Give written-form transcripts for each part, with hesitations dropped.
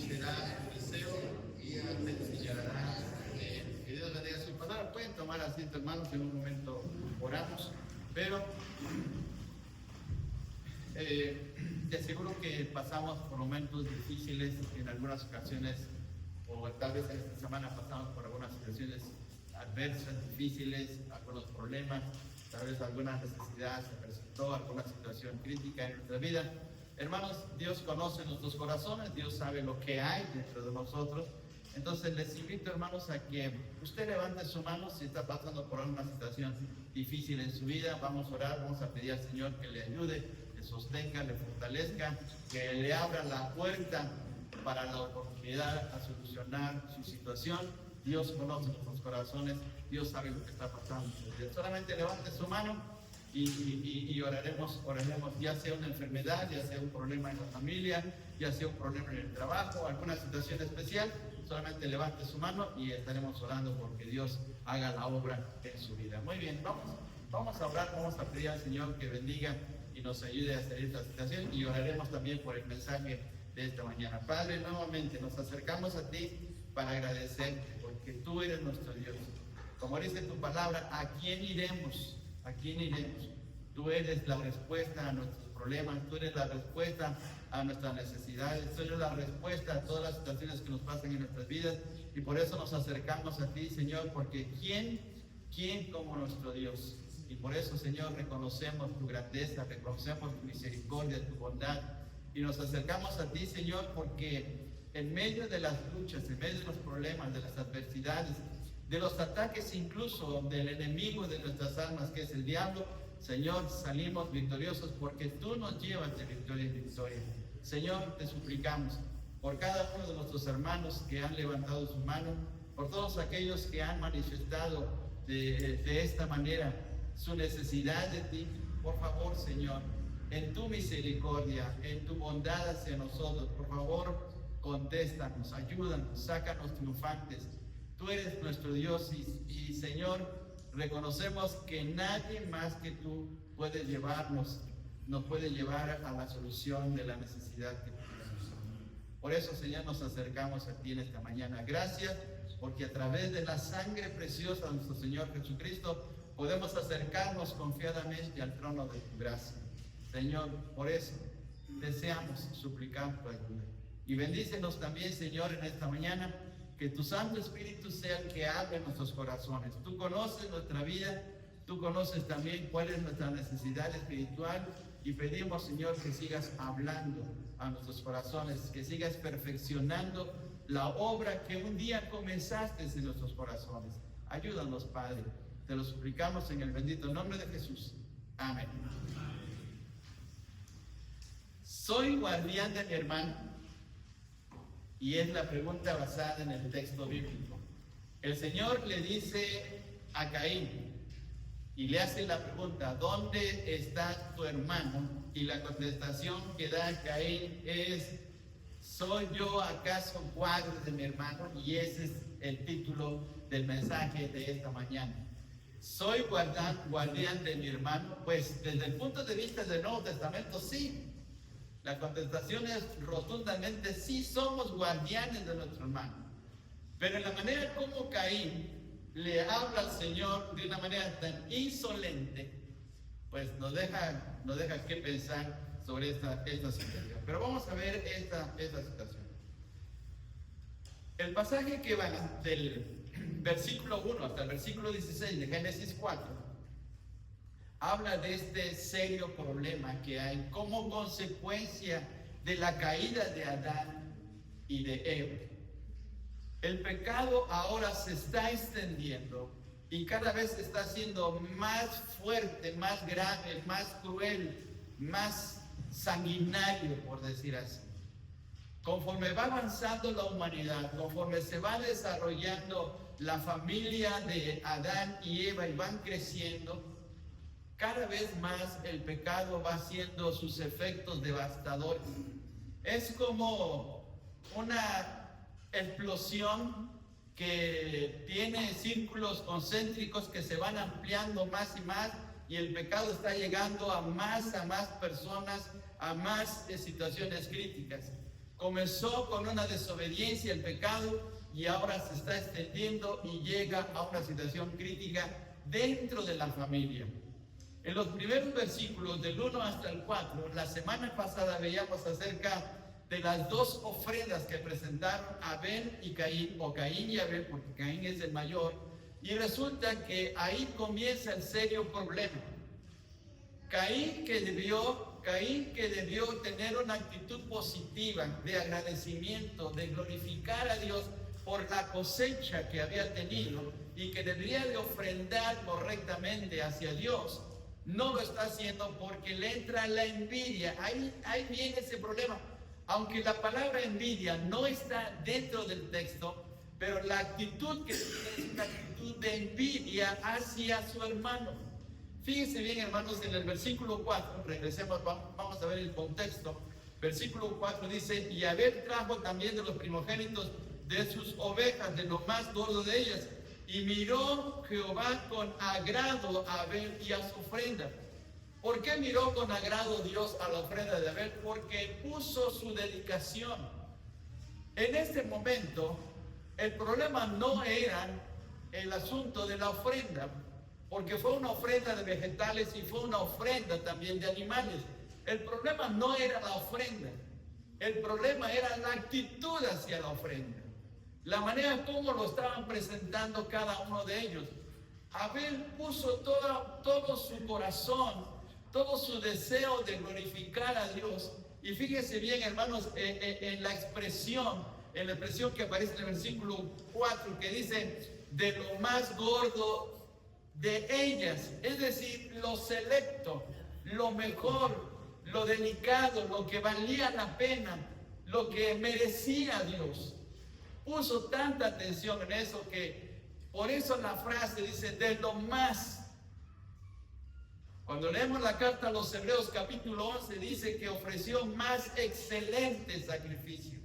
será el deseo y te enseñará. Que Dios bendiga su palabra. Pueden tomar asiento, hermanos, en un momento oramos, pero te aseguro que pasamos por momentos difíciles en algunas ocasiones, o tal vez esta semana pasamos por algunas situaciones adversas, difíciles, algunos problemas, tal vez alguna necesidad se presentó, alguna situación crítica en nuestra vida. Hermanos, Dios conoce nuestros corazones, Dios sabe lo que hay dentro de nosotros. Entonces les invito, hermanos, a que usted levante su mano si está pasando por alguna situación difícil en su vida. Vamos a orar, vamos a pedir al Señor que le ayude, le sostenga, le fortalezca, que le abra la puerta para la oportunidad a solucionar su situación. Dios conoce nuestros corazones, Dios sabe lo que está pasando. Solamente levante su mano y oraremos, ya sea una enfermedad, ya sea un problema en la familia, ya sea un problema en el trabajo, alguna situación especial. Solamente levante su mano y estaremos orando porque Dios haga la obra en su vida. Muy bien, vamos a orar, vamos a pedir al Señor que bendiga y nos ayude a salir de esta situación, y oraremos también por el mensaje de esta mañana. Padre, nuevamente nos acercamos a ti para agradecerte porque tú eres nuestro Dios. Como dice tu palabra, ¿a quién iremos? ¿A quién iremos? Tú eres la respuesta a nuestros problemas, tú eres la respuesta a nuestras necesidades, tú eres la respuesta a todas las situaciones que nos pasan en nuestras vidas, y por eso nos acercamos a ti, Señor, porque ¿quién como nuestro Dios? Y por eso, Señor, reconocemos tu grandeza, reconocemos tu misericordia, tu bondad, y nos acercamos a ti, Señor, porque en medio de las luchas, en medio de los problemas, de las adversidades, de los ataques incluso del enemigo de nuestras almas, que es el diablo, Señor, salimos victoriosos porque tú nos llevas de victoria en victoria. Señor, te suplicamos por cada uno de nuestros hermanos que han levantado su mano, por todos aquellos que han manifestado de esta manera su necesidad de ti. Por favor, Señor, en tu misericordia, en tu bondad hacia nosotros, por favor, contéstanos, ayúdanos, sácanos triunfantes. Tú eres nuestro Dios y Señor, reconocemos que nadie más que tú nos puede llevar a la solución de la necesidad que tenemos. Por eso, Señor, nos acercamos a ti en esta mañana. Gracias, porque a través de la sangre preciosa de nuestro Señor Jesucristo podemos acercarnos confiadamente al trono de tu gracia. Señor, por eso deseamos suplicar tu ayuda. Y bendícenos también, Señor, en esta mañana. Que tu Santo Espíritu sea el que hable en nuestros corazones. Tú conoces nuestra vida, tú conoces también cuál es nuestra necesidad espiritual, y pedimos, Señor, que sigas hablando a nuestros corazones, que sigas perfeccionando la obra que un día comenzaste en nuestros corazones. Ayúdanos, Padre. Te lo suplicamos en el bendito nombre de Jesús. Amén. ¿Soy guardián de mi hermano? Y es la pregunta basada en el texto bíblico. El Señor le dice a Caín y le hace la pregunta: ¿dónde está tu hermano? Y la contestación que da Caín es: ¿soy yo acaso guardia de mi hermano? Y ese es el título del mensaje de esta mañana. ¿Soy guardián de mi hermano? Pues desde el punto de vista del Nuevo Testamento, sí. La contestación es rotundamente sí, somos guardianes de nuestro hermano. Pero en la manera como Caín le habla al Señor de una manera tan insolente, pues nos deja que pensar sobre esta situación. Pero vamos a ver esta situación. El pasaje que va del versículo 1 hasta el versículo 16 de Génesis 4 habla de este serio problema que hay como consecuencia de la caída de Adán y de Eva. El pecado ahora se está extendiendo y cada vez está siendo más fuerte, más grave, más cruel, más sanguinario, por decir así. Conforme va avanzando la humanidad, conforme se va desarrollando la familia de Adán y Eva y van creciendo, cada vez más el pecado va haciendo sus efectos devastadores. Es como una explosión que tiene círculos concéntricos que se van ampliando más y más, y el pecado está llegando a más personas, a más situaciones críticas. Comenzó con una desobediencia, el pecado, y ahora se está extendiendo y llega a una situación crítica dentro de la familia. En los primeros versículos del 1 hasta el 4, la semana pasada veíamos acerca de las dos ofrendas que presentaron Abel y Caín, o Caín y Abel, porque Caín es el mayor, y resulta que ahí comienza el serio problema. Caín que debió tener una actitud positiva de agradecimiento, de glorificar a Dios por la cosecha que había tenido y que debería de ofrendar correctamente hacia Dios, no lo está haciendo porque le entra la envidia. Ahí viene ese problema. Aunque la palabra envidia no está dentro del texto, pero la actitud que tiene es una actitud de envidia hacia su hermano. Fíjense bien, hermanos, en el versículo 4, regresemos, vamos a ver el contexto. Versículo 4 dice, y Abel trajo también de los primogénitos de sus ovejas, de lo más gordo de ellas, y miró Jehová con agrado a Abel y a su ofrenda. ¿Por qué miró con agrado Dios a la ofrenda de Abel? Porque puso su dedicación. En este momento, el problema no era el asunto de la ofrenda, porque fue una ofrenda de vegetales y fue una ofrenda también de animales. El problema no era la ofrenda, el problema era la actitud hacia la ofrenda, la manera como lo estaban presentando cada uno de ellos. Abel puso todo su corazón, todo su deseo de glorificar a Dios. Y fíjense bien, hermanos, en la expresión que aparece en el versículo 4, que dice, de lo más gordo de ellas, es decir, lo selecto, lo mejor, lo delicado, lo que valía la pena, lo que merecía Dios. Puso tanta atención en eso que por eso la frase dice, de lo más. Cuando leemos la carta a los Hebreos capítulo 11, dice que ofreció más excelente sacrificio,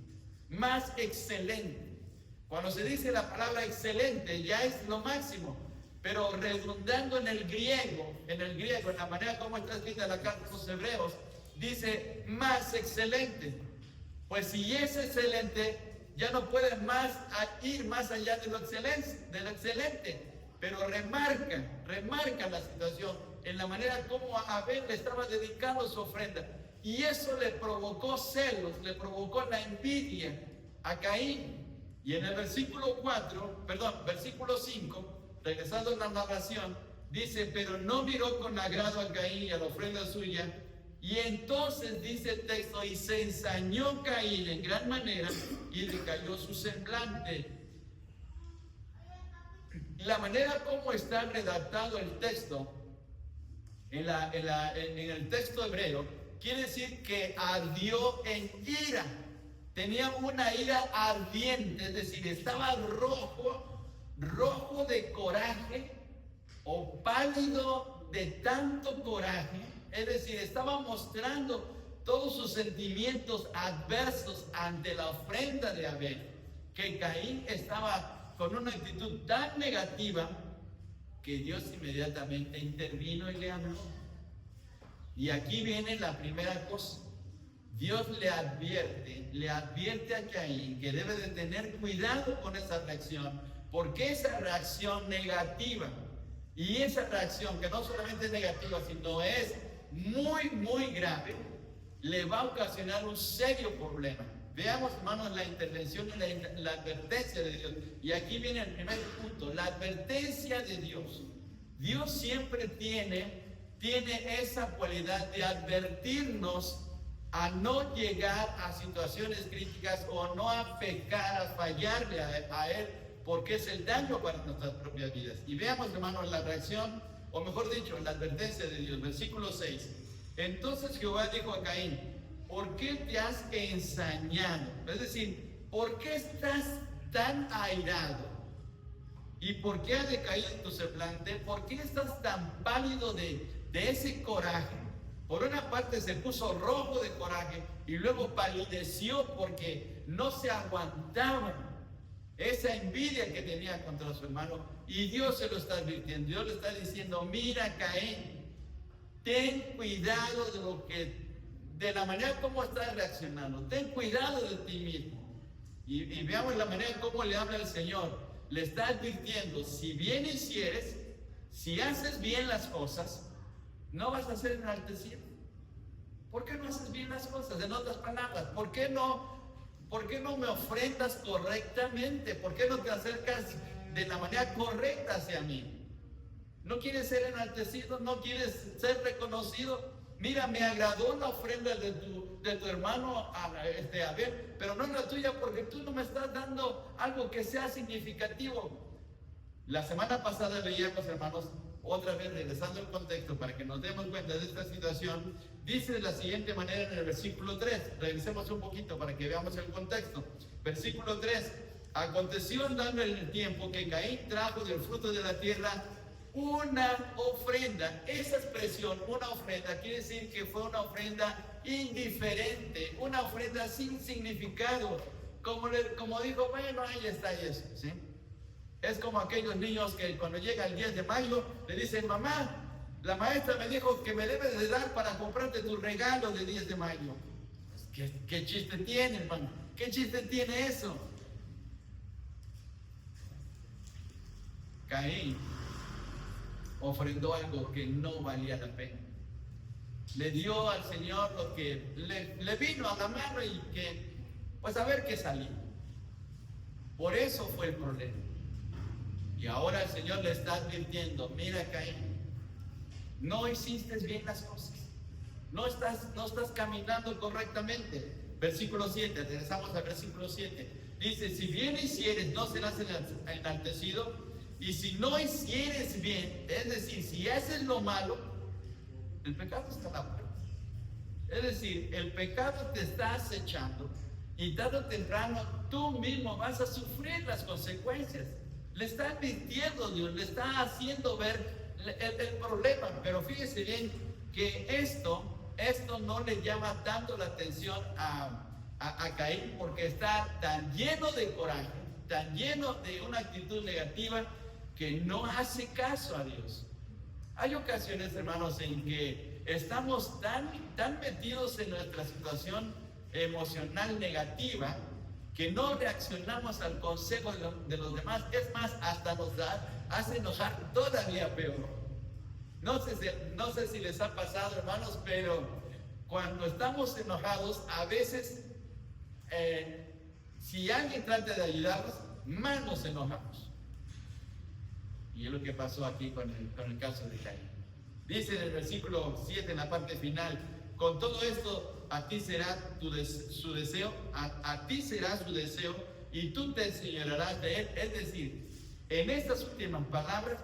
más excelente. Cuando se dice la palabra excelente, ya es lo máximo. Pero redundando en el griego, en la manera como está escrita la carta a los Hebreos, dice más excelente. Pues si es excelente, ya no puede ir más allá de lo excelente. Pero remarca la situación en la manera como Abel le estaba dedicando su ofrenda. Y eso le provocó celos, le provocó la envidia a Caín. Y en el versículo 5, regresando a la narración, dice, pero no miró con agrado a Caín y a la ofrenda suya. Y entonces dice el texto, y se ensañó Caín en gran manera y decayó su semblante. La manera como está redactado el texto, en el texto hebreo, quiere decir que ardió en ira. Tenía una ira ardiente, es decir, estaba rojo de coraje o pálido de tanto coraje, es decir, estaba mostrando todos sus sentimientos adversos ante la ofrenda de Abel, que Caín estaba con una actitud tan negativa que Dios inmediatamente intervino y le habló. Y aquí viene la primera cosa. Dios le advierte a Caín que debe de tener cuidado con esa reacción, porque esa reacción negativa, y esa reacción que no solamente es negativa, sino es muy, muy grave, le va a ocasionar un serio problema. Veamos, hermanos, la intervención y la advertencia de Dios. Y aquí viene el primer punto, la advertencia de Dios. Dios siempre tiene esa cualidad de advertirnos a no llegar a situaciones críticas o no a pecar, a fallarle a Él, porque es el daño para nuestras propias vidas. Y veamos, hermanos, la reacción, o mejor dicho, la advertencia de Dios. Versículo 6. Entonces Jehová dijo a Caín, ¿por qué te has ensañado? Es decir, ¿por qué estás tan airado? ¿Y por qué ha decaído tu semblante? ¿Por qué estás tan pálido de ese coraje? Por una parte se puso rojo de coraje y luego palideció porque no se aguantaba esa envidia que tenía contra su hermano. Y Dios se lo está advirtiendo. Dios le está diciendo, mira, Caín, ten cuidado de la manera como estás reaccionando. Ten cuidado de ti mismo. Y veamos la manera como le habla el Señor. Le está advirtiendo, si bien hicieres, si haces bien las cosas, no vas a ser enaltecido. ¿Por qué no haces bien las cosas? En otras palabras, ¿por qué no me ofrendas correctamente? ¿Por qué no te acercas de la manera correcta hacia mí? ¿No quieres ser enaltecido? ¿No quieres ser reconocido? Mira, me agradó la ofrenda de tu hermano Abel, pero no es la tuya porque tú no me estás dando algo que sea significativo. La semana pasada veíamos, hermanos, otra vez regresando al contexto para que nos demos cuenta de esta situación, dice de la siguiente manera en el versículo 3, regresemos un poquito para que veamos el contexto. Versículo 3, aconteció andando el tiempo que Caín trajo del fruto de la tierra una ofrenda. Esa expresión, una ofrenda, quiere decir que fue una ofrenda indiferente, una ofrenda sin significado, como dijo, bueno, ahí está eso, ¿sí? Es como aquellos niños que cuando llega el 10 de mayo le dicen, mamá, la maestra me dijo que me debes de dar para comprarte tu regalo de 10 de mayo. ¿Qué chiste tiene, hermano? ¿Qué chiste tiene eso? Caín ofrendó algo que no valía la pena. Le dio al Señor lo que le vino a la mano y que, pues a ver qué salía. Por eso fue el problema. Y ahora el Señor le está advirtiendo, mira Caín, no hiciste bien las cosas. No estás caminando correctamente. Versículo 7, regresamos al versículo 7. Dice, si bien hicieres, no serás enaltecido. Y si no hicieres bien, es decir, si haces lo malo, el pecado está a la puerta. Es decir, el pecado te está acechando y tarde o temprano tú mismo vas a sufrir las consecuencias. Le está advirtiendo Dios, le está haciendo ver el problema. Pero fíjese bien que esto no le llama tanto la atención a Caín, porque está tan lleno de coraje, tan lleno de una actitud negativa, que no hace caso a Dios. Hay ocasiones, hermanos, en que estamos tan metidos en nuestra situación emocional negativa que no reaccionamos al consejo de los demás. Es más, hasta nos hace enojar todavía peor. No sé si les ha pasado, hermanos, pero cuando estamos enojados, a veces, si alguien trata de ayudarnos, más nos enojamos. Y es lo que pasó aquí con el caso de Caín. Dice en el versículo 7, en la parte final, con todo esto, a ti será su deseo, a ti será su deseo, y tú te enseñorearás de él. Es decir, en estas últimas palabras,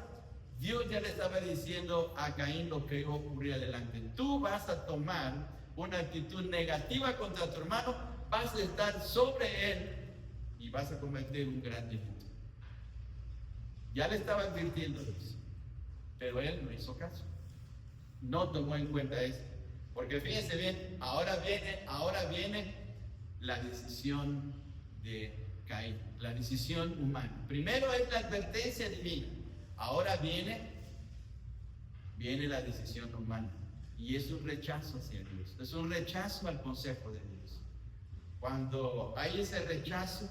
Dios ya le estaba diciendo a Caín lo que iba a ocurrir adelante. Tú vas a tomar una actitud negativa contra tu hermano, vas a estar sobre él y vas a cometer un gran delito. Ya le estaba advirtiendo Dios, pero él no hizo caso. No tomó en cuenta eso. Porque fíjense bien, ahora viene la decisión de Caín, la decisión humana. Primero es la advertencia divina, ahora viene la decisión humana. Y es un rechazo hacia Dios, es un rechazo al consejo de Dios. Cuando hay ese rechazo,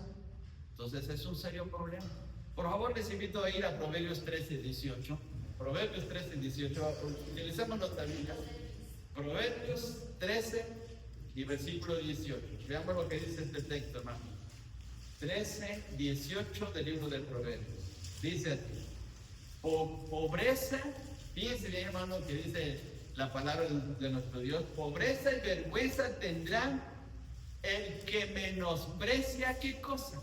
entonces es un serio problema. Por favor, les invito a ir a Proverbios 13:18. Proverbios 13:18. Utilizamos nuestra Biblia. Proverbios 13 y versículo 18. Veamos lo que dice este texto, hermano. 13:18 del libro del Proverbios. Dice así: pobreza, fíjense bien, hermano, que dice la palabra de nuestro Dios: pobreza y vergüenza tendrán el que menosprecia, ¿qué cosa?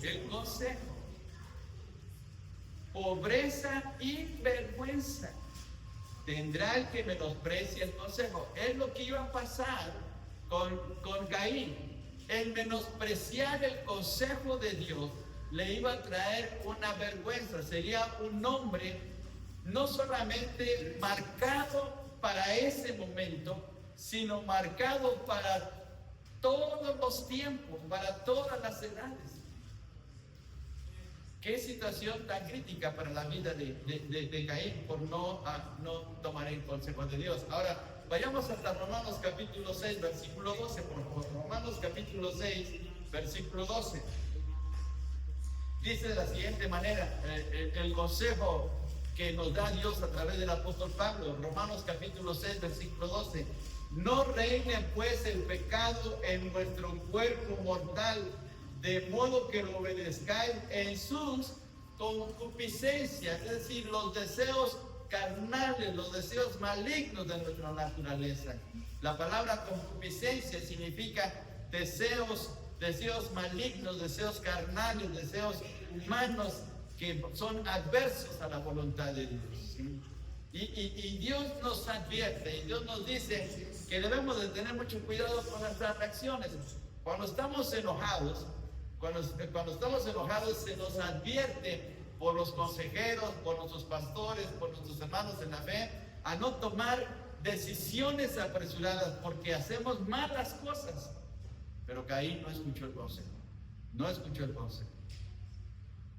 El consejo. Pobreza y vergüenza tendrá el que menosprecia el consejo. Es lo que iba a pasar con Caín. El menospreciar el consejo de Dios le iba a traer una vergüenza. Sería un hombre no solamente marcado para ese momento, sino marcado para todos los tiempos, para todas las edades. Qué situación tan crítica para la vida de Caín por no tomar el consejo de Dios. Ahora, Vayamos hasta Romanos capítulo 6, versículo 12, por favor. Romanos capítulo 6, versículo 12. Dice de la siguiente manera, el consejo que nos da Dios a través del apóstol Pablo. Romanos capítulo 6, versículo 12. No reine pues el pecado en vuestro cuerpo mortal, de modo que lo obedezcáis en sus concupiscencias, es decir, los deseos carnales, los deseos malignos de nuestra naturaleza. La palabra concupiscencia significa deseos malignos, deseos carnales, deseos humanos que son adversos a la voluntad de Dios, ¿sí? Y Dios nos advierte, y Dios nos dice que debemos de tener mucho cuidado con nuestras reacciones. Cuando estamos enojados, cuando estamos enojados, se nos advierte por los consejeros, por nuestros pastores, por nuestros hermanos en la fe, a no tomar decisiones apresuradas, porque hacemos malas cosas. Pero Caín no escuchó el consejo, no escuchó el consejo.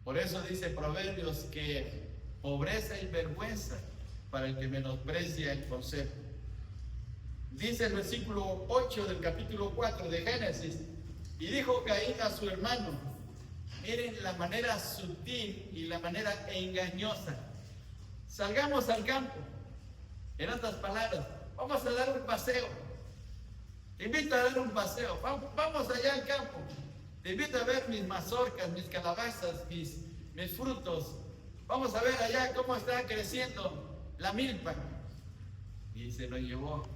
Por eso dice Proverbios que pobreza y vergüenza para el que menosprecia el consejo. Dice el versículo 8 del capítulo 4 de Génesis: y dijo Caín a su hermano, miren la manera sutil y la manera engañosa, salgamos al campo. En otras palabras, vamos a dar un paseo. Te invito a dar un paseo. Vamos allá al campo. Te invito a ver mis mazorcas, mis calabazas, mis frutos. Vamos a ver allá cómo está creciendo la milpa. Y se lo llevó.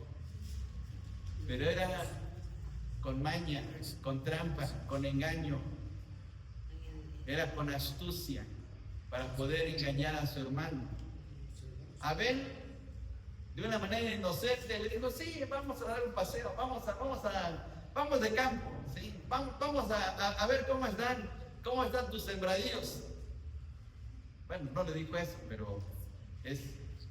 Pero era con maña, con trampa, con engaño. Era con astucia para poder engañar a su hermano. Abel, de una manera inocente, le dijo: sí, vamos a dar un paseo, vamos de campo, ¿sí? Vamos a ver cómo están tus sembradíos. Bueno, no le dijo eso, pero es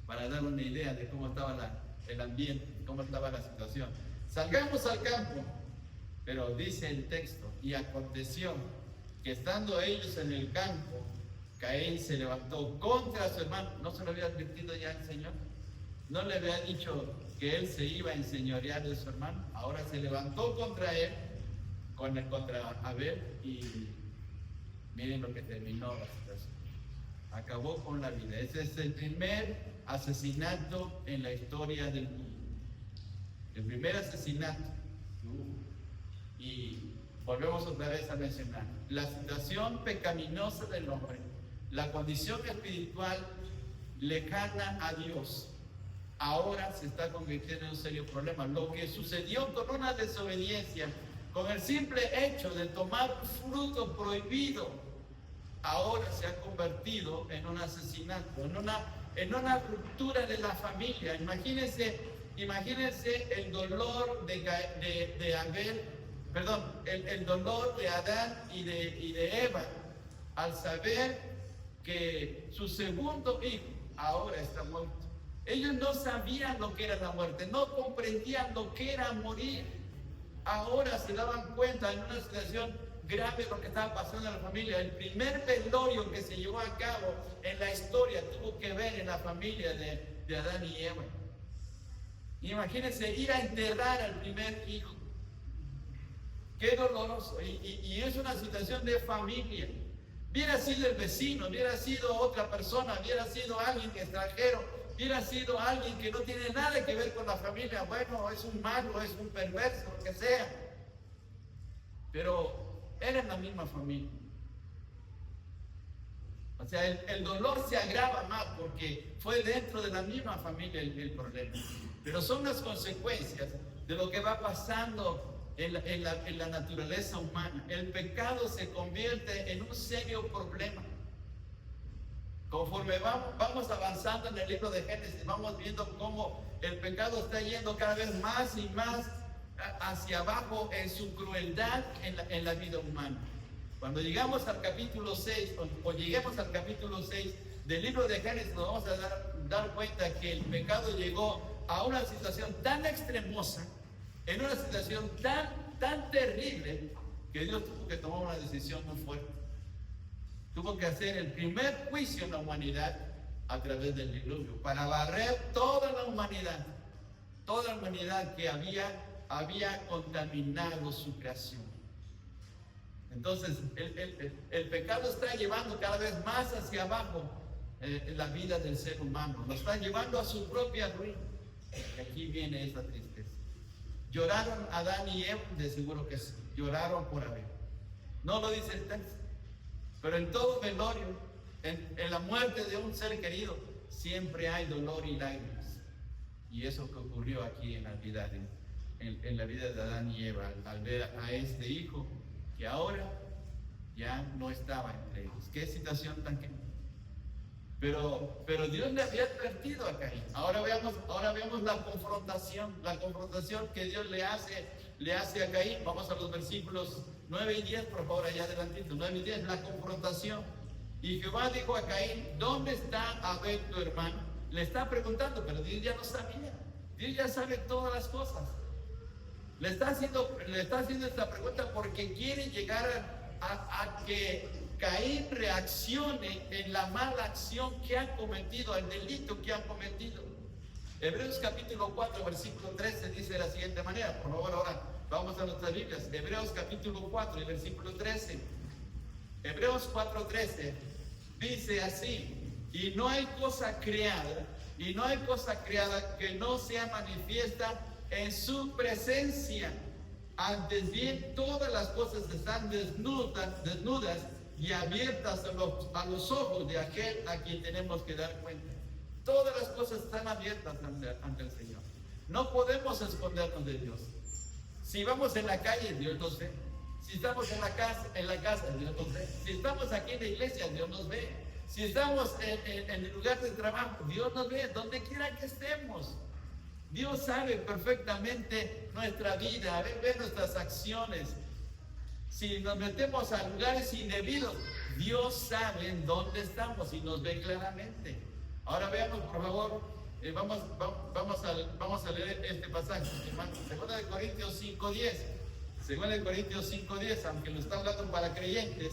para dar una idea de cómo estaba el ambiente, cómo estaba la situación. Salgamos al campo. Pero dice el texto: y aconteció que estando ellos en el campo, Caín se levantó contra su hermano. ¿No se lo había advertido ya el Señor? ¿No le había dicho que él se iba a enseñorear de su hermano? Ahora se levantó contra él, contra Abel, y miren lo que terminó la situación. Acabó con la vida. Ese es el primer asesinato en la historia del mundo. El primer asesinato. Y volvemos otra vez a mencionar la situación pecaminosa del hombre, la condición espiritual lejana a Dios, ahora se está convirtiendo en un serio problema. Lo que sucedió con una desobediencia, con el simple hecho de tomar un fruto prohibido, ahora se ha convertido en un asesinato, en una ruptura de la familia. Imagínense el dolor de Abel. Perdón, el dolor de Adán y de Eva al saber que su segundo hijo ahora está muerto. Ellos no sabían lo que era la muerte, no comprendían lo que era morir. Ahora se daban cuenta en una situación grave lo que estaba pasando en la familia. El primer velorio que se llevó a cabo en la historia tuvo que ver en la familia de Adán y Eva. Imagínense ir a enterrar al primer hijo. Qué doloroso. Y es una situación de familia. Hubiera sido el vecino, hubiera sido otra persona, hubiera sido alguien extranjero, hubiera sido alguien que no tiene nada que ver con la familia. Bueno, es un malo, es un perverso, lo que sea. Pero eran la misma familia. O sea, el dolor se agrava más porque fue dentro de la misma familia el problema. Pero son las consecuencias de lo que va pasando en la naturaleza humana. El pecado se convierte en un serio problema. Conforme vamos avanzando en el libro de Génesis, vamos viendo cómo el pecado está yendo cada vez más y más hacia abajo en su crueldad en la vida humana. Cuando llegamos al capítulo 6, o lleguemos al capítulo 6 del libro de Génesis, nos vamos a dar cuenta que el pecado llegó a una situación tan extremosa, en una situación tan terrible, que Dios tuvo que tomar una decisión muy fuerte. Tuvo que hacer el primer juicio en la humanidad a través del diluvio, para barrer toda la humanidad. toda la humanidad que había contaminado su creación. Entonces, el pecado está llevando cada vez más hacia abajo la vida del ser humano, lo está llevando a su propia ruina. Y aquí viene esa tristeza. ¿Lloraron Adán y Eva? De seguro que sí, lloraron por Abel. No lo dice el texto, pero en todo velorio, en la muerte de un ser querido, siempre hay dolor y lágrimas. Y eso que ocurrió aquí en la vida de Adán y Eva, al ver a este hijo que ahora ya no estaba entre ellos. Qué situación tan que... Pero Dios le había advertido a Caín. Ahora veamos la confrontación que Dios le hace a Caín. Vamos a los versículos 9 y 10, por favor, allá adelantito. 9 y 10, la confrontación. Y Jehová dijo a Caín: ¿dónde está Abel tu hermano? Le está preguntando, pero Dios ya lo sabía. Dios ya sabe todas las cosas. Le está haciendo esta pregunta porque quiere llegar a que Caín reaccione en la mala acción que ha cometido, al delito que ha cometido. Hebreos capítulo 4, versículo 13 dice de la siguiente manera. Por favor, ahora vamos a nuestras Biblias. Hebreos capítulo 4 y versículo 13. Hebreos 4:13 dice así: y no hay cosa creada que no sea manifiesta en su presencia. Antes bien, todas las cosas están desnudas y abiertas a los ojos de aquel a quien tenemos que dar cuenta. Todas las cosas están abiertas ante el Señor. No podemos escondernos de Dios. Si vamos en la calle, Dios nos ve. Si estamos en la casa, Dios nos ve. Si estamos aquí en la iglesia, Dios nos ve. Si estamos en el lugar de trabajo, Dios nos ve. Donde quiera que estemos, Dios sabe perfectamente nuestra vida, ve nuestras acciones. Si nos metemos a lugares indebidos, Dios sabe en dónde estamos y nos ve claramente. Ahora veamos, por favor, vamos a leer este pasaje, hermanos. 2 Corintios 5:10. 2 Corintios 5:10, aunque lo está hablando para creyentes.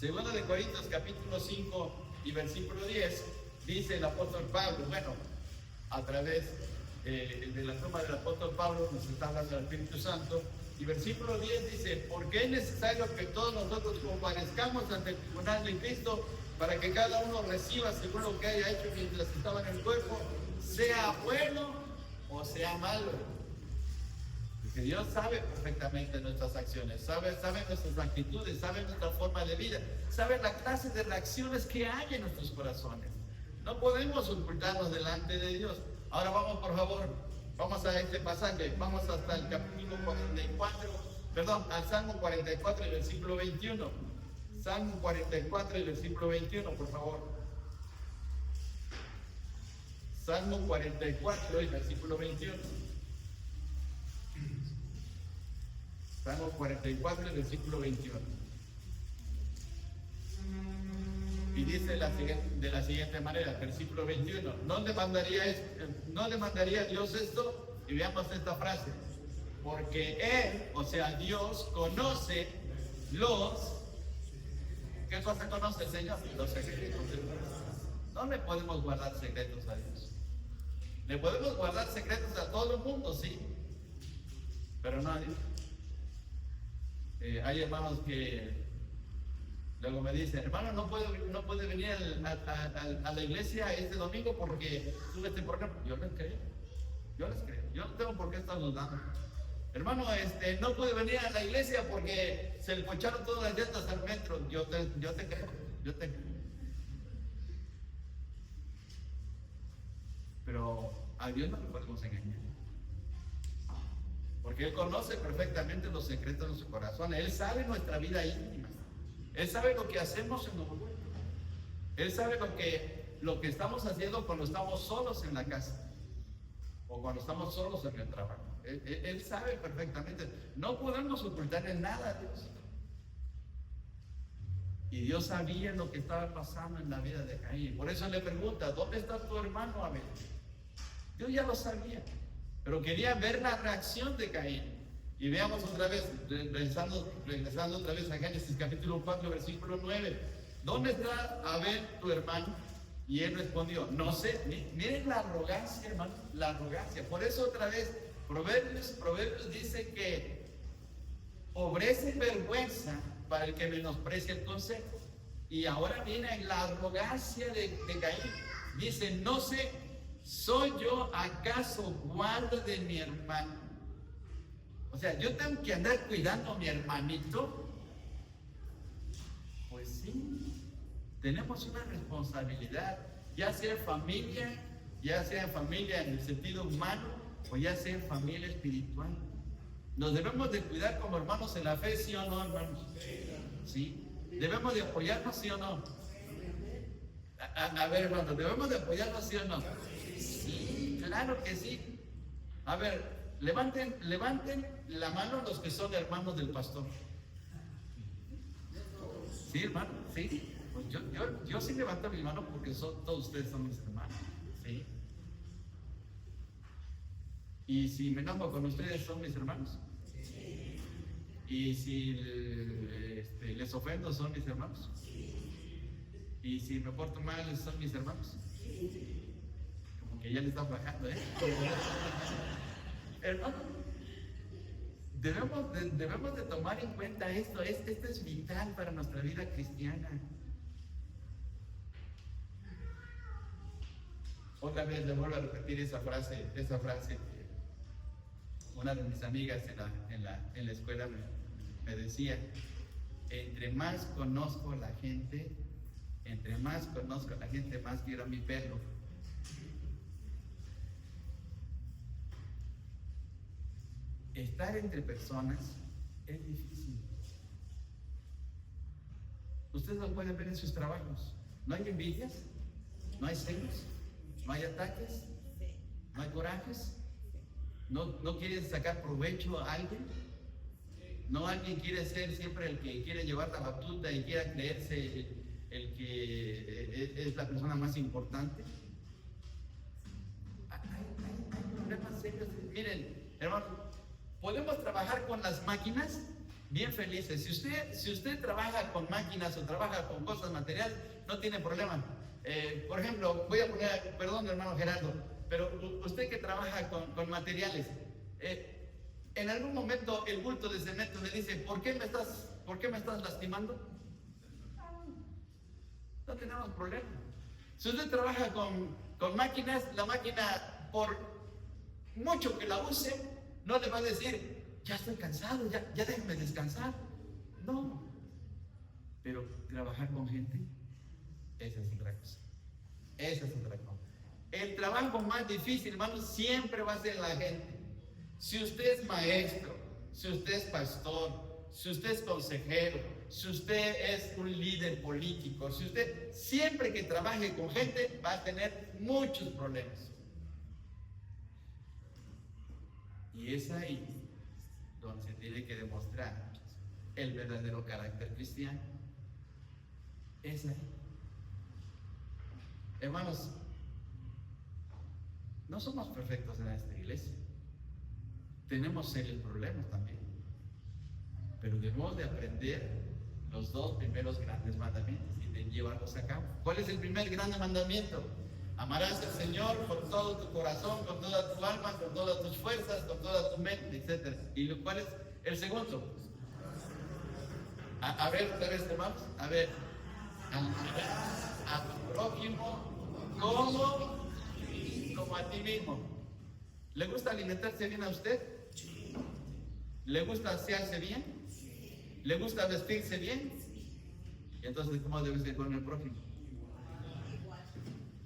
2 Corintios capítulo 5 y versículo 10, dice el apóstol Pablo, bueno, a través de la toma del apóstol Pablo nos está hablando el Espíritu Santo. Y versículo 10 dice: porque es necesario que todos nosotros comparezcamos ante el tribunal de Cristo, para que cada uno reciba según lo que haya hecho mientras estaba en el cuerpo, sea bueno o sea malo. Porque Dios sabe perfectamente nuestras acciones, sabe nuestras actitudes, sabe nuestra forma de vida, sabe la clase de reacciones que hay en nuestros corazones. No podemos ocultarnos delante de Dios. Ahora vamos, por favor, vamos a este pasaje, vamos hasta el capítulo 44, al Salmo 44 y versículo 21. Salmo 44 y versículo 21, por favor. Salmo 44 y versículo 21. Salmo 44 y versículo 21. Y dice de la siguiente manera, versículo 21, ¿no demandaría Dios esto? Y veamos esta frase: porque Él, o sea Dios, conoce ¿qué cosa conoce el Señor? Los secretos. No le podemos guardar secretos a Dios. Le podemos guardar secretos a todo el mundo, sí, pero no a Dios. Hay hermanos que luego me dicen: hermano, no puede venir a la iglesia este domingo porque tuve este problema. Yo les creo. Yo no tengo por qué estar dudando. Hermano, no puede venir a la iglesia porque se le poncharon todas las llantas al metro. Yo te creo. Pero a Dios no le podemos engañar. Porque Él conoce perfectamente los secretos de su corazón. Él sabe nuestra vida íntima. Él sabe lo que hacemos en lo bueno. Él sabe lo que estamos haciendo cuando estamos solos en la casa o cuando estamos solos en el trabajo. Él sabe perfectamente. No podemos ocultarle nada a Dios. Y Dios sabía lo que estaba pasando en la vida de Caín. Por eso le pregunta: ¿dónde está tu hermano Abel? Dios ya lo sabía, pero quería ver la reacción de Caín. Y veamos otra vez, regresando otra vez a Génesis capítulo 4, versículo 9. ¿Dónde está Abel, tu hermano? Y él respondió, no sé. Miren la arrogancia, hermano, la arrogancia. Por eso otra vez, Proverbios dice que pobreza y vergüenza para el que menosprecia el consejo. Y ahora viene la arrogancia de Caín. Dice, no sé, ¿soy yo acaso guarda de mi hermano? O sea, ¿yo tengo que andar cuidando a mi hermanito? Pues sí, tenemos una responsabilidad, ya sea familia en el sentido humano, o ya sea familia espiritual. Nos debemos de cuidar como hermanos en la fe, ¿sí o no, hermanos? ¿Sí? ¿Debemos de apoyarnos, sí o no? A ver, hermanos, ¿debemos de apoyarnos, sí o no? Sí, claro que sí. A ver, levanten la mano los que son hermanos del pastor. Sí, hermano, sí. Pues yo sí levanto mi mano porque todos ustedes son mis hermanos. ¿Sí? Y si me enojo con ustedes, ¿son mis hermanos? Sí. Y si les ofendo, ¿son mis hermanos? Sí. Y si me porto mal, ¿son mis hermanos? Sí. Como que ya le están bajando, ¿eh? Hermano, debemos de tomar en cuenta esto. Esto es vital para nuestra vida cristiana. Otra vez le vuelvo a repetir esa frase que una de mis amigas en la escuela me decía: entre más conozco a la gente, más quiero a mi perro. Estar entre personas es difícil. Ustedes lo pueden ver en sus trabajos. No hay envidias, no hay celos, no hay ataques, no hay corajes. No quieren sacar provecho a alguien. No alguien quiere ser siempre el que quiere llevar la batuta y quiera creerse el que es la persona más importante. Hay problemas serios. Miren, hermano, podemos trabajar con las máquinas bien felices. Si usted trabaja con máquinas o trabaja con cosas materiales, no tiene problema. Por ejemplo, voy a poner, perdón, hermano Gerardo, pero usted que trabaja con materiales, en algún momento el bulto de cemento le dice: ¿por qué me estás lastimando? No tenemos problema. Si usted trabaja con máquinas, la máquina, por mucho que la use, no le va a decir: ya estoy cansado, ya déjeme descansar. No. Pero trabajar con gente, esa es otra cosa. El trabajo más difícil, hermano, siempre va a ser la gente. Si usted es maestro, si usted es pastor, si usted es consejero, si usted es un líder político, siempre que trabaje con gente, va a tener muchos problemas. Y es ahí donde se tiene que demostrar el verdadero carácter cristiano. Es ahí. Hermanos, no somos perfectos en esta iglesia. Tenemos serios problemas también. Pero debemos de aprender los dos primeros grandes mandamientos y de llevarlos a cabo. ¿Cuál es el primer grande mandamiento? Amarás al Señor con todo tu corazón, con toda tu alma, con todas tus fuerzas, con toda tu mente, etc. ¿Y cuál es el segundo? A ver, otra vez, hermanos. A ver. Amarás a tu prójimo como a ti mismo. ¿Le gusta alimentarse bien a usted? ¿Le gusta asearse bien? ¿Le gusta vestirse bien? ¿Y entonces cómo debe ser con el prójimo?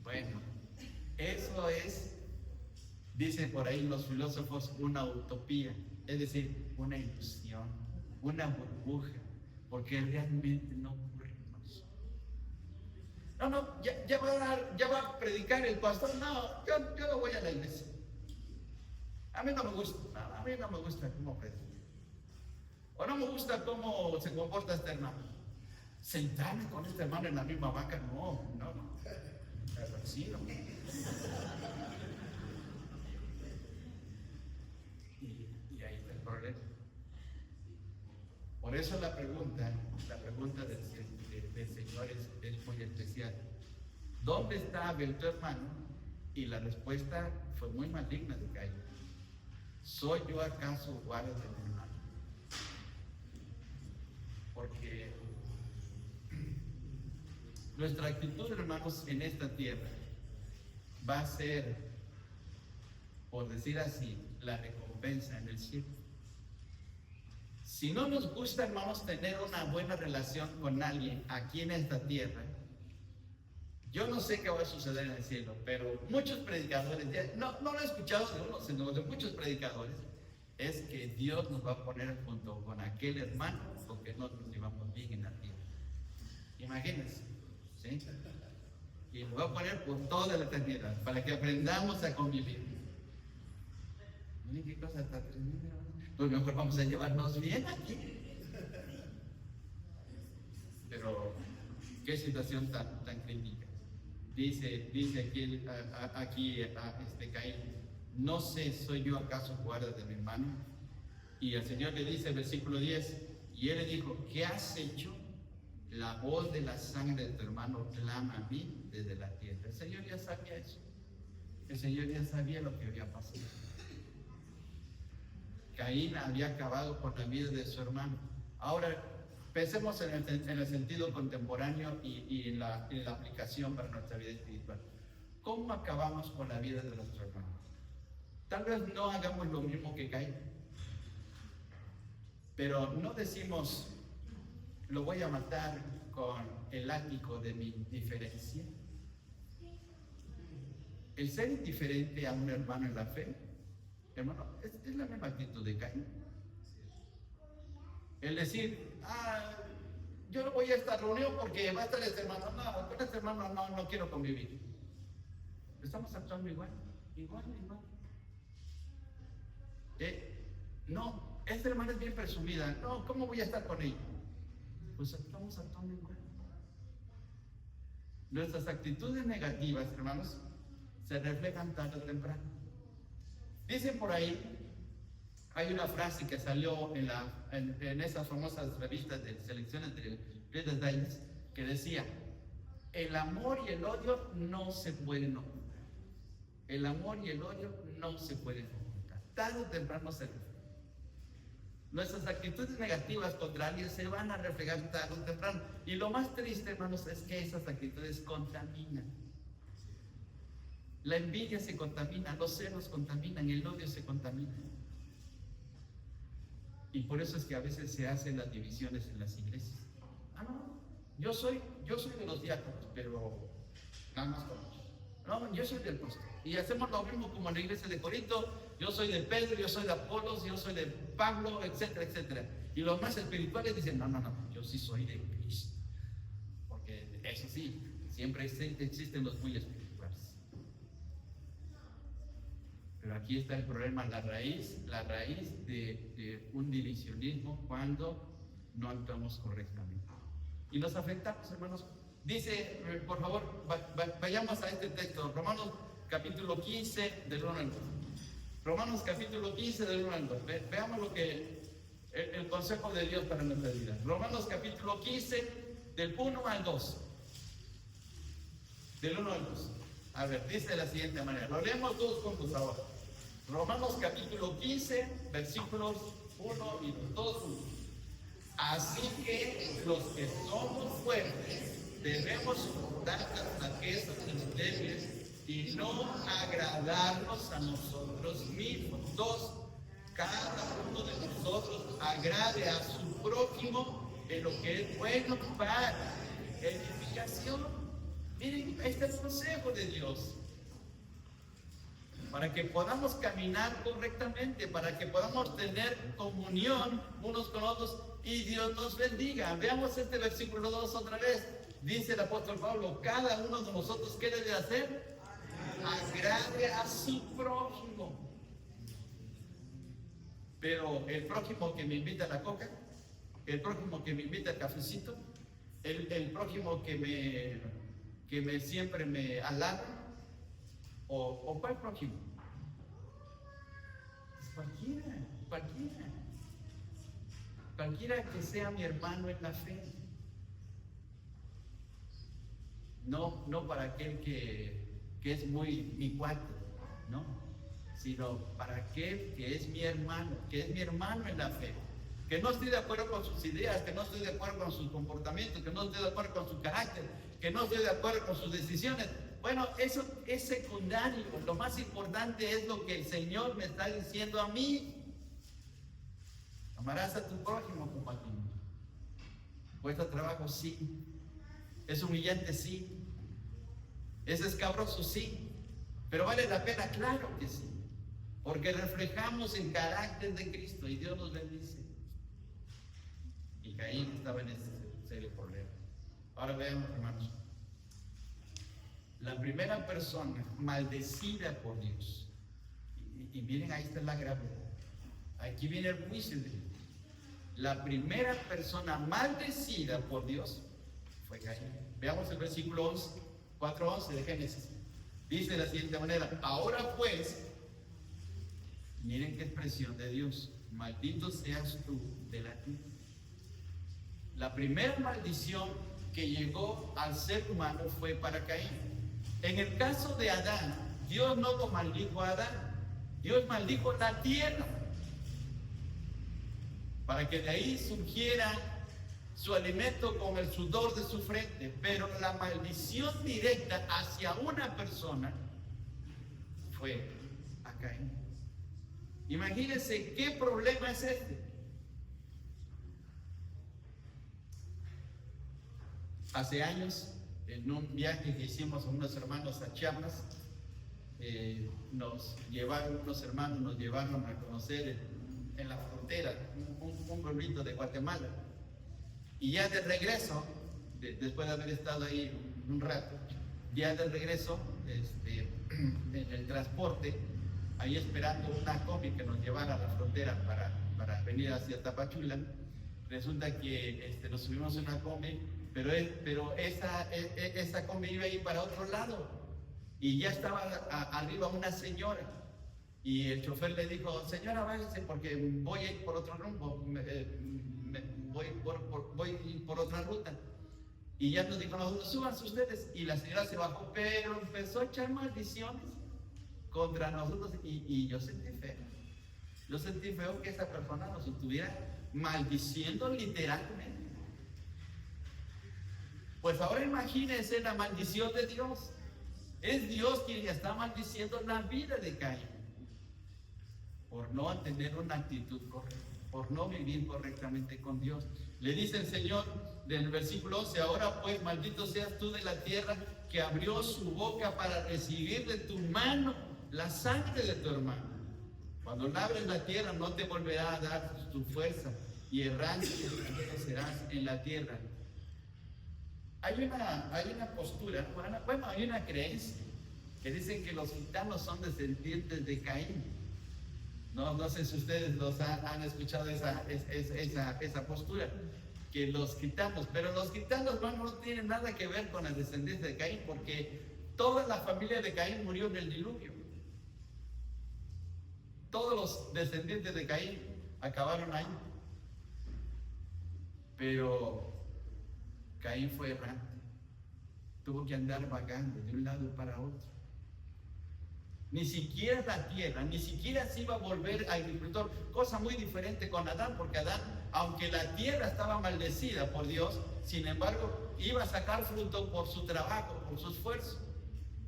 Bueno, eso es, dicen por ahí los filósofos, una utopía, es decir, una ilusión, una burbuja, porque realmente no ocurre en nosotros. No, ya va a predicar el pastor. No, yo no voy a la iglesia. A mí no me gusta cómo predica. O no me gusta cómo se comporta este hermano. Sentarme con este hermano en la misma banca, no. Sí, no. Y ahí está el problema. Por eso la pregunta del Señor es muy especial. ¿dónde está Abel tu hermano? Y la respuesta fue muy maligna de Caín. ¿Soy yo acaso guarda de mi hermano? Porque nuestra actitud, hermanos, en esta tierra va a ser, por decir así, la recompensa en el cielo. Si no nos gusta, hermanos, tener una buena relación con alguien aquí en esta tierra, yo no sé qué va a suceder en el cielo, pero muchos predicadores, no lo he escuchado de uno, sino de muchos predicadores, es que Dios nos va a poner junto con aquel hermano porque nosotros nos llevamos bien en la tierra. Imagínense, ¿sí? Y nos va a poner por toda la eternidad para que aprendamos a convivir. Miren qué cosa tan tremenda. Pues mejor vamos a llevarnos bien aquí. Pero qué situación tan crítica. Dice aquí Caín, no sé, ¿soy yo acaso guarda de mi hermano? Y el Señor le dice, versículo 10, y él le dijo, ¿qué has hecho? La voz de la sangre de tu hermano clama a mí desde la tierra. El Señor ya sabía eso. El Señor ya sabía lo que había pasado. Caín había acabado con la vida de su hermano. Ahora, pensemos en el sentido contemporáneo y en la aplicación para nuestra vida espiritual. ¿Cómo acabamos con la vida de nuestro hermano? Tal vez no hagamos lo mismo que Caín, pero no decimos, lo voy a matar con el látigo de mi indiferencia. El ser indiferente a un hermano en la fe, hermano, es la misma actitud de Caín. El decir, yo no voy a esta reunión porque va a estar este hermano. No, con este hermano no quiero convivir. Estamos actuando igual. No, esta hermana es bien presumida. No, ¿cómo voy a estar con ella? Pues estamos actuando igual. Nuestras actitudes negativas, hermanos, se reflejan tarde o temprano. Dicen por ahí, hay una frase que salió en esas famosas revistas de selecciones de Reader's Digest que decía, el amor y el odio no se pueden ocultar. El amor y el odio no se pueden ocultar. Tarde o temprano se reflejan. Nuestras actitudes negativas contra alguien se van a reflejar tarde o temprano. Y lo más triste, hermanos, es que esas actitudes contaminan. La envidia se contamina, los celos contaminan, el odio se contamina. Y por eso es que a veces se hacen las divisiones en las iglesias. Yo soy de los diáconos, pero nada más con ellos. No, yo soy del pastor. Y hacemos lo mismo como en la iglesia de Corinto. Yo soy de Pedro, yo soy de Apolos, yo soy de Pablo, etcétera, etcétera. Y los más espirituales dicen, no, yo sí soy de Cristo. Porque eso sí, siempre existen los muy espirituales. Pero aquí está el problema, la raíz de un divisionismo cuando no actuamos correctamente. Y nos afectamos, hermanos. Dice, por favor, vayamos a este texto, Romanos capítulo 15, del 1 al 2. Romanos capítulo 15, del 1 al 2. Veamos lo que el consejo de Dios para nuestra vida. Romanos capítulo 15, del 1 al 2. Del 1 al 2. A ver, dice de la siguiente manera. Lo leemos todos juntos ahora. Romanos capítulo 15, versículos 1 y 2. Todos juntos. Así que los que somos fuertes debemos soportar las flaquezas de los débiles y no agradarnos a nosotros mismos. 2. Cada uno de nosotros agrade a su prójimo en lo que es bueno para edificación. Miren, este es el consejo de Dios. Para que podamos caminar correctamente, para que podamos tener comunión unos con otros y Dios nos bendiga. Veamos este versículo 2 otra vez. Dice el apóstol Pablo, cada uno de nosotros, ¿qué debe hacer? Agrade a su prójimo. Pero el prójimo que me invita a la coca, el prójimo que me invita al cafecito, el prójimo que siempre me halaga, o ¿cuál prójimo? Pues cualquiera que sea mi hermano en la fe. no para aquel que es muy mi cuate, ¿no? Sino para aquel que es mi hermano, en la fe. Que no estoy de acuerdo con sus ideas, que no estoy de acuerdo con sus comportamientos, que no estoy de acuerdo con su carácter, que no estoy de acuerdo con sus decisiones. Bueno, eso es secundario. Lo más importante es lo que el Señor me está diciendo a mí. Amarás a tu prójimo como a ti mismo. ¿Cuesta trabajo? Sí. ¿Es humillante? Sí. ¿Es escabroso? Sí. ¿Pero vale la pena? Claro que sí. Porque reflejamos el carácter de Cristo y Dios nos bendice. Y Caín estaba en ese serio problema. Ahora veamos, hermanos. La primera persona maldecida por Dios. Y miren, ahí está la gravedad. Aquí viene el juicio de Dios. La primera persona maldecida por Dios fue Caín. Veamos el versículo 4:11 de Génesis. Dice de la siguiente manera: ahora pues, miren qué expresión de Dios: maldito seas tú de la tierra. La primera maldición que llegó al ser humano fue para Caín. En el caso de Adán, Dios no lo maldijo a Adán, Dios maldijo la tierra, para que de ahí surgiera su alimento con el sudor de su frente. Pero la maldición directa hacia una persona fue a Caín. Imagínense qué problema es este. Hace años, en un viaje que hicimos con unos hermanos a Chiapas, unos hermanos nos llevaron a conocer en la frontera un pueblito de Guatemala. Y ya de regreso, después de haber estado ahí un rato, ya de regreso, en el transporte, ahí esperando una combi que nos llevara a la frontera para venir hacia Tapachula, resulta que nos subimos en una combi, pero esa combi iba a ir para otro lado, y ya estaba arriba una señora, y el chofer le dijo: señora, váyase porque voy a ir por otro rumbo, voy por otra ruta. Y ya nos dijo: nosotros, súbanse ustedes. Y la señora se bajó, pero empezó a echar maldiciones contra nosotros, y yo sentí feo que esa persona nos estuviera maldiciendo literalmente. Pues ahora imagínense la maldición de Dios. Es Dios quien ya está maldiciendo la vida de Caín por no tener una actitud correcta, por no vivir correctamente con Dios. Le dice el Señor del versículo 11: ahora pues, maldito seas tú de la tierra, que abrió su boca para recibir de tu mano la sangre de tu hermano. Cuando labres la tierra, no te volverá a dar tu fuerza, y errante serás en la tierra. Hay una postura, hay una creencia que dicen que los gitanos son descendientes de Caín. No sé si ustedes han escuchado esa postura, que los gitanos, pero los gitanos no tienen nada que ver con la descendencia de Caín, porque toda la familia de Caín murió en el diluvio. Todos los descendientes de Caín acabaron ahí. Pero Caín fue errante, tuvo que andar vagando de un lado para otro. Ni siquiera la tierra, ni siquiera se iba a volver agricultor, cosa muy diferente con Adán, porque Adán, aunque la tierra estaba maldecida por Dios, sin embargo, iba a sacar fruto por su trabajo, por su esfuerzo.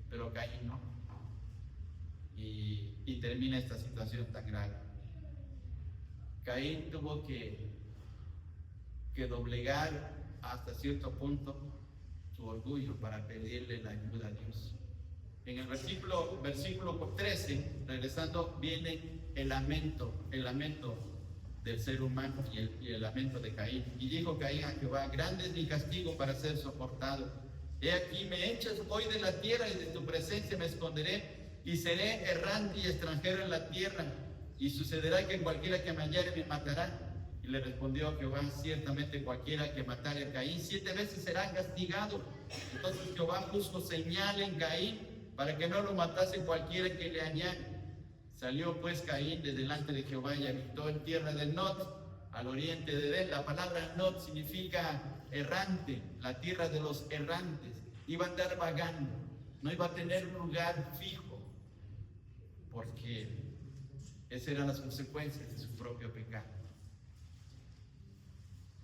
Pero Caín no. Y termina esta situación tan grave. Caín tuvo que doblegar hasta cierto punto su orgullo para pedirle la ayuda a Dios. En el versículo 13, regresando, viene el lamento del ser humano y el lamento de Caín. Y dijo Caín a Jehová: grande es mi castigo para ser soportado. He aquí, me echas hoy de la tierra, y de tu presencia me esconderé, y seré errante y extranjero en la tierra, y sucederá que cualquiera que me hallare me matará. Y le respondió Jehová: ciertamente cualquiera que matare a Caín 7 veces será castigado. Entonces Jehová puso señal en Caín, para que no lo matase cualquiera que le hallare. Salió pues Caín de delante de Jehová y habitó en tierra de Nod, al oriente de Edén. La palabra Nod significa errante, la tierra de los errantes. iba a andar vagando, no iba a tener un lugar fijo, porque esas eran las consecuencias de su propio pecado.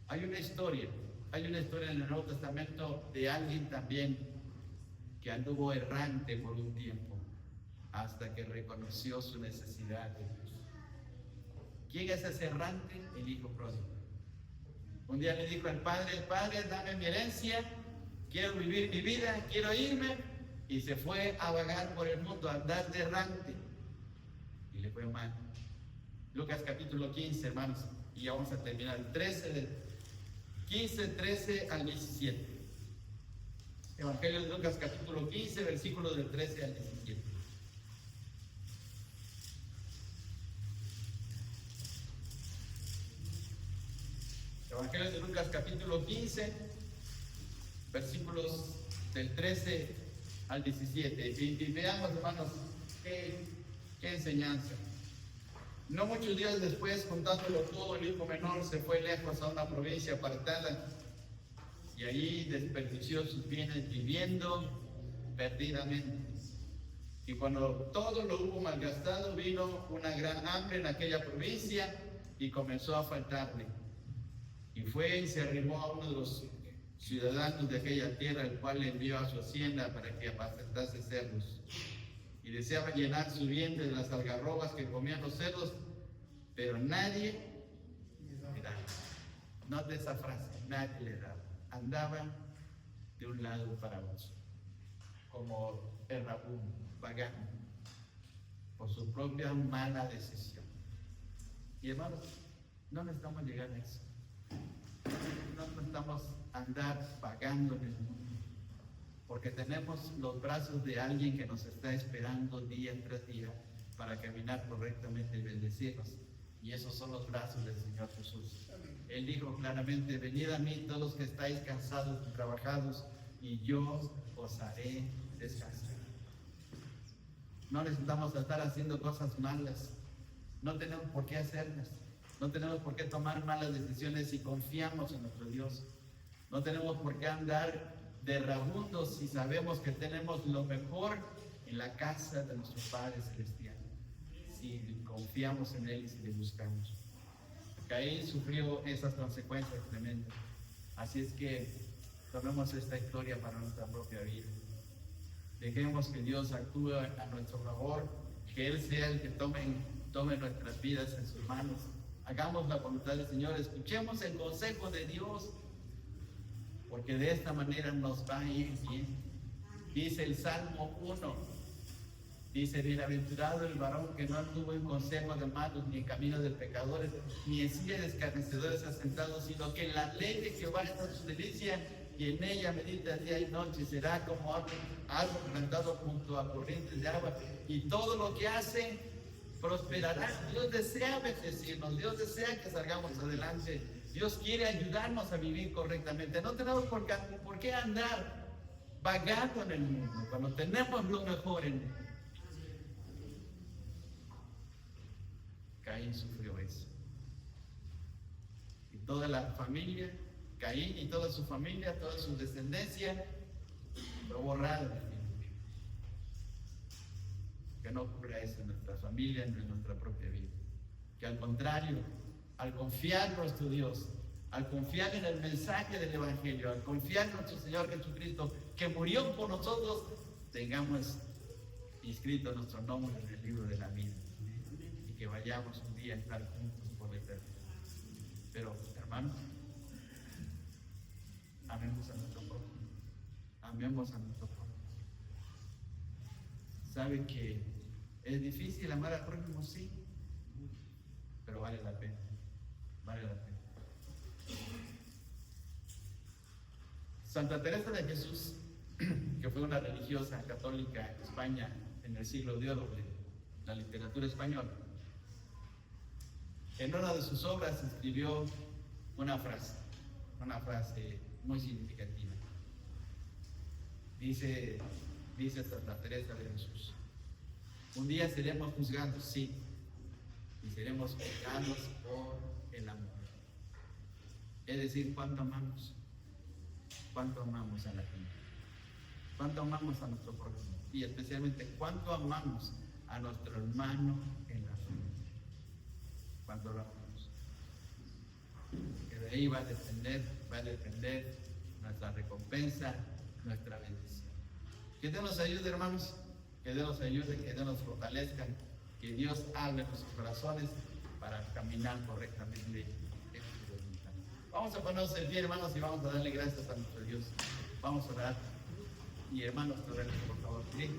Hay una historia en el Nuevo Testamento de alguien también que anduvo errante por un tiempo, hasta que reconoció su necesidad de Dios. ¿Quién es ese errante? El hijo pródigo. Un día le dijo al padre: Padre, dame mi herencia, quiero vivir mi vida, quiero irme, y se fue a vagar por el mundo, a andar de errante, y le fue mal. Lucas capítulo 15, hermanos, y ya vamos a terminar, 15, 13 al 17. Evangelio de Lucas capítulo 15, versículos del 13 al 17. Evangelio de Lucas capítulo 15, versículos del 13 al 17. Y veamos, hermanos, qué enseñanza. No muchos días después, contándolo todo, el hijo menor se fue lejos a una provincia apartada y allí desperdició sus bienes viviendo perdidamente. Y cuando todo lo hubo malgastado, vino una gran hambre en aquella provincia y comenzó a faltarle. Y fue y se arrimó a uno de los ciudadanos de aquella tierra, el cual le envió a su hacienda para que apacentase cerdos. Y deseaba llenar su vientre de las algarrobas que comían los cerdos, pero nadie le daba. Note esa frase: nadie le daba. Andaba de un lado para otro, como errabundo, vagando, por su propia mala decisión. Y hermanos, no necesitamos llegar a eso. No necesitamos andar vagando en el mundo, porque tenemos los brazos de alguien que nos está esperando día tras día para caminar correctamente y bendecirnos. Y esos son los brazos del Señor Jesús. Él dijo claramente: venid a mí todos los que estáis cansados y trabajados, y yo os haré descansar. No necesitamos estar haciendo cosas malas. No tenemos por qué hacerlas. No tenemos por qué tomar malas decisiones si confiamos en nuestro Dios. No tenemos por qué andar de errabundos si sabemos que tenemos lo mejor en la casa de nuestro Padre Celestial, si confiamos en Él y si le buscamos. Caín sufrió esas consecuencias tremendas. Así es que tomemos esta historia para nuestra propia vida. Dejemos que Dios actúe a nuestro favor, que Él sea el que tome nuestras vidas en sus manos. Hagamos la voluntad del Señor, escuchemos el consejo de Dios, porque de esta manera nos va a ir bien. Dice el Salmo 1, dice: bienaventurado el varón que no anduvo en consejo de malos, ni en camino de pecadores, ni en silla de escarnecedores asentado, sino que en la ley de Jehová está su delicia, y en ella medita día y noche. Será como árbol plantado junto a corrientes de agua, y todo lo que hace prosperará. Dios desea bendecirnos, Dios desea que salgamos adelante, Dios quiere ayudarnos a vivir correctamente. No tenemos por qué andar vagando en el mundo cuando tenemos lo mejor en Él. Caín sufrió eso, y toda la familia, Caín y toda su familia, toda su descendencia fue borrada. Que no ocurra eso en nuestra familia, en nuestra propia vida. Que al contrario, al confiar en nuestro Dios, al confiar en el mensaje del Evangelio, al confiar en nuestro Señor Jesucristo, que murió por nosotros, tengamos inscrito nuestro nombre en el libro de la vida, y que vayamos un día a estar juntos por la eternidad. Pero, hermanos, amemos a nuestro prójimo, amemos a nuestro prójimo. ¿Saben que es difícil amar al prójimo? Sí, pero vale la pena, vale la pena. Santa Teresa de Jesús, que fue una religiosa católica en España en el siglo de oro de la literatura española, en una de sus obras escribió una frase muy significativa. Dice Santa Teresa de Jesús: un día seremos juzgados, sí, y seremos juzgados por el amor. Es decir, ¿cuánto amamos a la gente? ¿Cuánto amamos a nuestro prójimo? Y especialmente, ¿cuánto amamos a nuestro hermano en la fe? ¿Cuánto lo amamos? Que de ahí va a depender nuestra recompensa, nuestra bendición. Que Dios nos ayude, hermanos, que Dios nos ayude, que Dios nos fortalezca, que Dios hable en nuestros corazones para caminar correctamente en su voluntad. Vamos a ponernos en pie, hermanos, y vamos a darle gracias a nuestro Dios. Vamos a orar. Y hermanos, oremos, por favor. ¿Sí?